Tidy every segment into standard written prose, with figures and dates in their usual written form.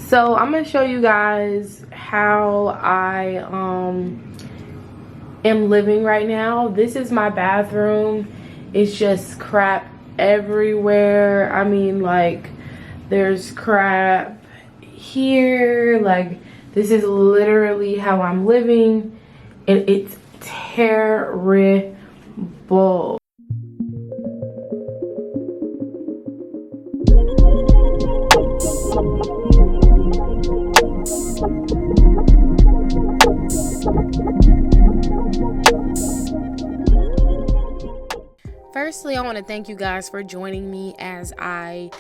So I'm gonna show you guys how I am living right now. This is my bathroom. It's just crap everywhere. I mean, like, there's crap here. Like, this is literally how I'm living, and it's terrible. Firstly, I want to thank you guys for joining me as I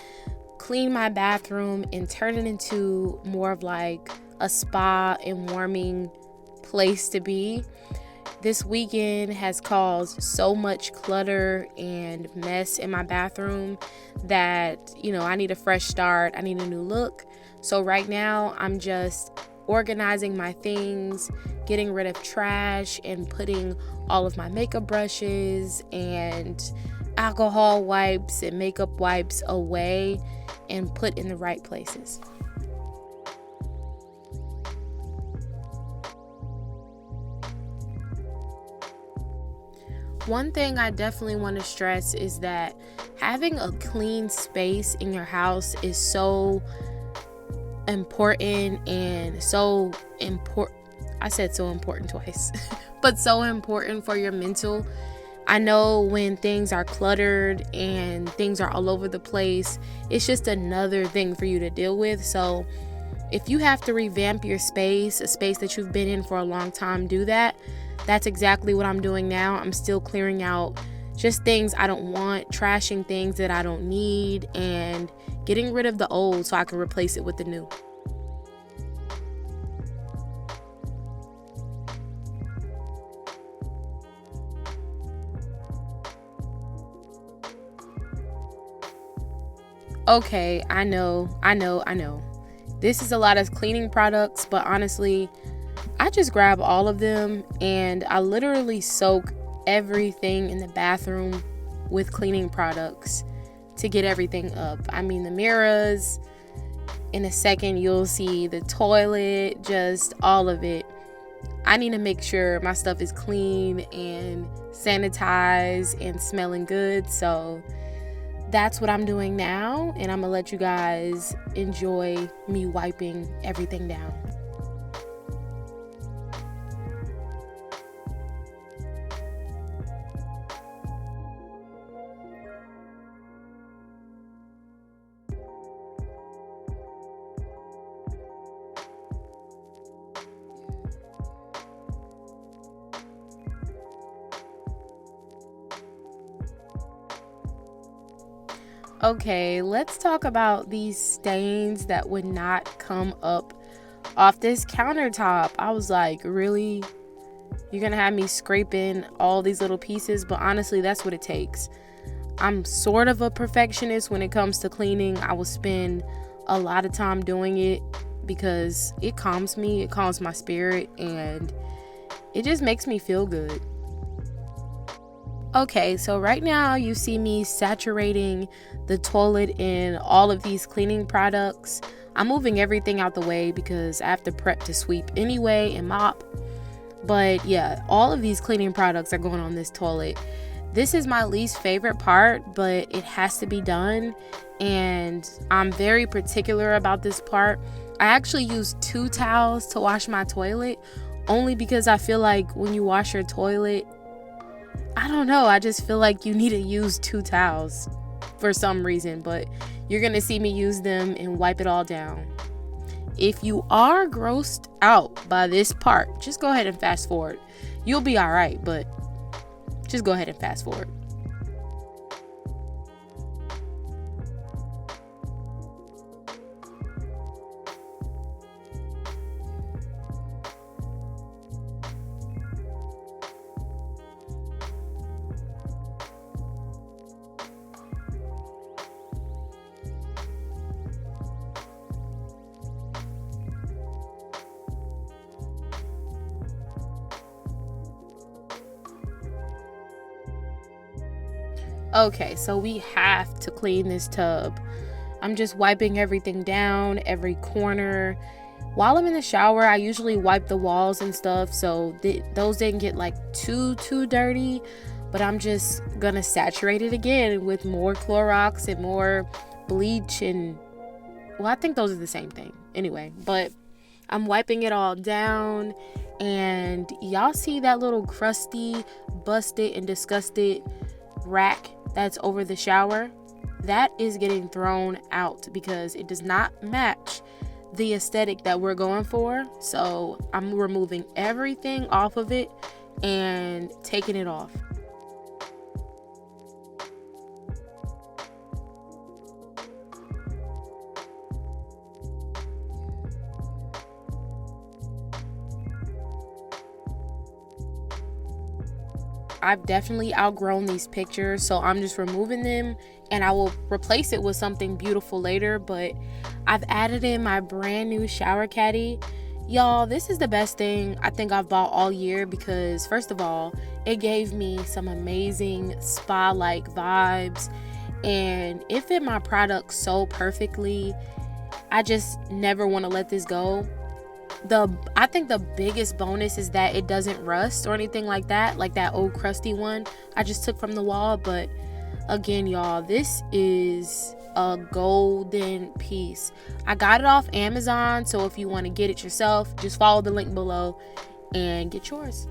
clean my bathroom and turn it into more of like a spa and warming place to be. This weekend has caused so much clutter and mess in my bathroom that, I need a fresh start. I need a new look. So right now I'm just organizing my things, getting rid of trash, and putting all of my makeup brushes and alcohol wipes and makeup wipes away and put in the right places. One thing I definitely want to stress is that having a clean space in your house is so important, and so important. I said so important twice, but so important for your mental. I know when things are cluttered and things are all over the place, it's just another thing for you to deal with. So if you have to revamp your space, a space that you've been in for a long time, do that. That's exactly what I'm doing now. I'm still clearing out just things I don't want, trashing things that I don't need, and getting rid of the old so I can replace it with the new. Okay, I know. This is a lot of cleaning products, but honestly, I just grab all of them and I literally soak everything in the bathroom with cleaning products to get everything up. I mean, the mirrors, in a second you'll see the toilet, just all of it. I need to make sure my stuff is clean and sanitized and smelling good. So that's what I'm doing now, and I'm gonna let you guys enjoy me wiping everything down. Okay, let's talk about these stains that would not come up off this countertop. I was like, really? You're gonna have me scraping all these little pieces? But honestly, that's what it takes. I'm sort of a perfectionist when it comes to cleaning. I will spend a lot of time doing it because it calms me, it calms my spirit, and it just makes me feel good. Okay, so right now you see me saturating the toilet in all of these cleaning products. I'm moving everything out the way because I have to prep to sweep anyway and mop. But yeah, all of these cleaning products are going on this toilet. This is my least favorite part, but it has to be done. And I'm very particular about this part. I actually use 2 towels to wash my toilet, only because I feel like when you wash your toilet, I don't know, I just feel like you need to use 2 towels for some reason, but you're gonna see me use them and wipe it all down. If you are grossed out by this part, just go ahead and fast forward. You'll be all right, but just go ahead and fast forward. Okay, so we have to clean this tub I'm just wiping everything down, every corner. While I'm in the shower, I usually wipe the walls and stuff, so those didn't get like too dirty. But I'm just gonna saturate it again with more Clorox and more bleach, and well, I think those are the same thing anyway. But I'm wiping it all down, and y'all see that little crusty, busted, and disgusted rack that's over the shower? That is getting thrown out because it does not match the aesthetic that we're going for. So I'm removing everything off of it and taking it off. I've definitely outgrown these pictures, so I'm just removing them, and I will replace it with something beautiful later. But I've added in my brand new shower caddy. Y'all, this is the best thing I think I've bought all year because, first of all, it gave me some amazing spa-like vibes, and it fit my product so perfectly. I just never want to let this go. I think the biggest bonus is that it doesn't rust or anything like that old crusty one I just took from the wall. But again, y'all, this is a golden piece. I got it off Amazon, so if you want to get it yourself, just follow the link below and get yours.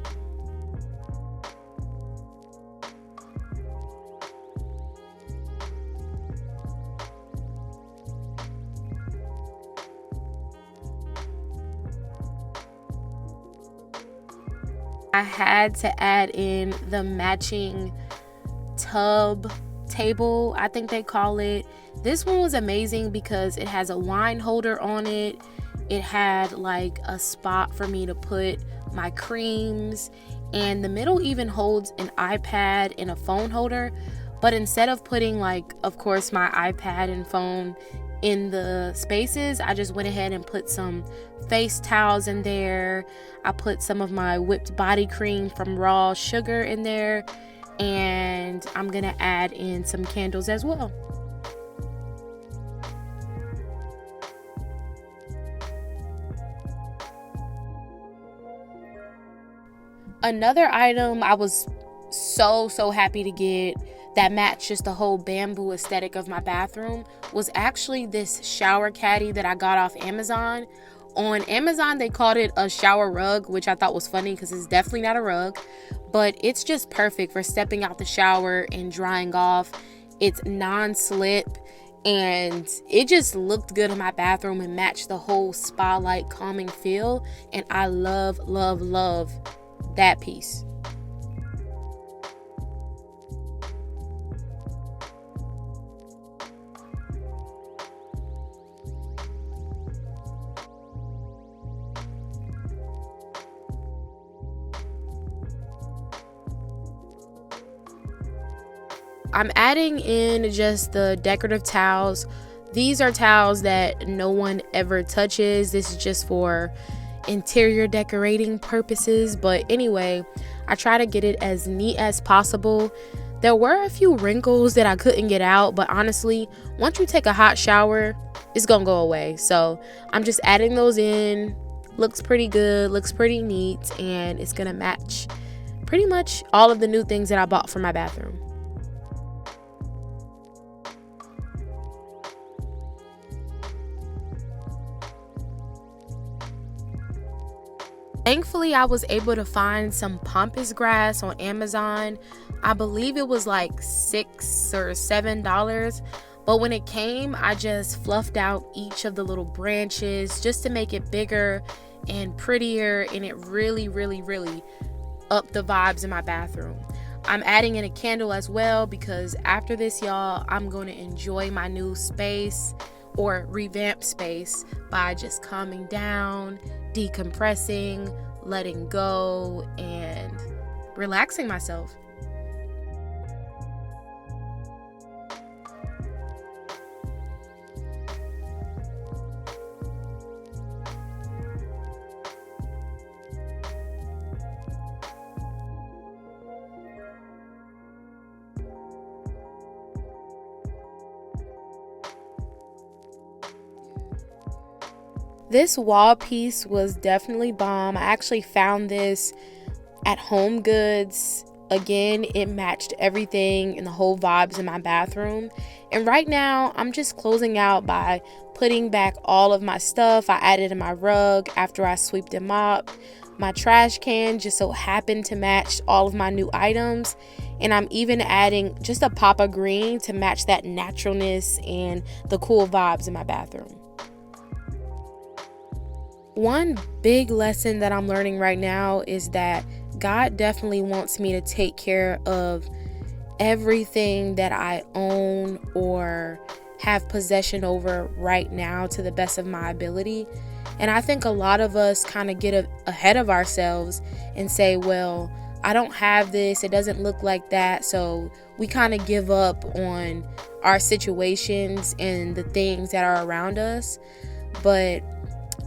I had to add in the matching tub table, I think they call it. This one was amazing because it has a wine holder on it. It had like a spot for me to put my creams, and the middle even holds an iPad and a phone holder. But instead of putting, like, of course, my iPad and phone in the spaces, I just went ahead and put some face towels in there. I put some of my whipped body cream from Raw Sugar in there, and I'm gonna add in some candles as well. Another item I was so happy to get that matched just the whole bamboo aesthetic of my bathroom was actually this shower caddy that I got off Amazon. On Amazon, they called it a shower rug, which I thought was funny because it's definitely not a rug, but it's just perfect for stepping out the shower and drying off. It's non-slip, and it just looked good in my bathroom and matched the whole spa-like calming feel, and I love that piece. I'm adding in just the decorative towels. These are towels that no one ever touches. This is just for interior decorating purposes. But anyway, I try to get it as neat as possible. There were a few wrinkles that I couldn't get out, but honestly, once you take a hot shower, it's gonna go away. So I'm just adding those in. Looks pretty good, looks pretty neat, and it's gonna match pretty much all of the new things that I bought for my bathroom. Thankfully, I was able to find some pampas grass on Amazon. I believe it was like $6 or $7. But when it came, I just fluffed out each of the little branches just to make it bigger and prettier. And it really upped the vibes in my bathroom. I'm adding in a candle as well because after this, y'all, I'm going to enjoy my new space or revamped space by just calming down, decompressing, letting go, and relaxing myself. This wall piece was definitely bomb. I actually found this at Home Goods. Again, it matched everything and the whole vibes in my bathroom. And right now, I'm just closing out by putting back all of my stuff I added in my rug after I sweeped and mopped. My trash can just so happened to match all of my new items. And I'm even adding just a pop of green to match that naturalness and the cool vibes in my bathroom. One big lesson that I'm learning right now is that God definitely wants me to take care of everything that I own or have possession over right now to the best of my ability. And I think a lot of us kind of get ahead of ourselves and say, well, I don't have this, it doesn't look like that. So we kind of give up on our situations and the things that are around us. But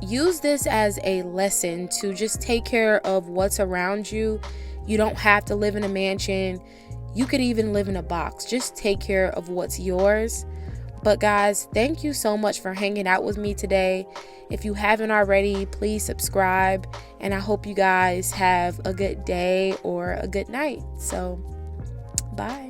use this as a lesson to just take care of what's around you. You don't have to live in a mansion. You could even live in a box. Just take care of what's yours. But guys, thank you so much for hanging out with me today. If you haven't already, please subscribe. And I hope you guys have a good day or a good night. So, bye.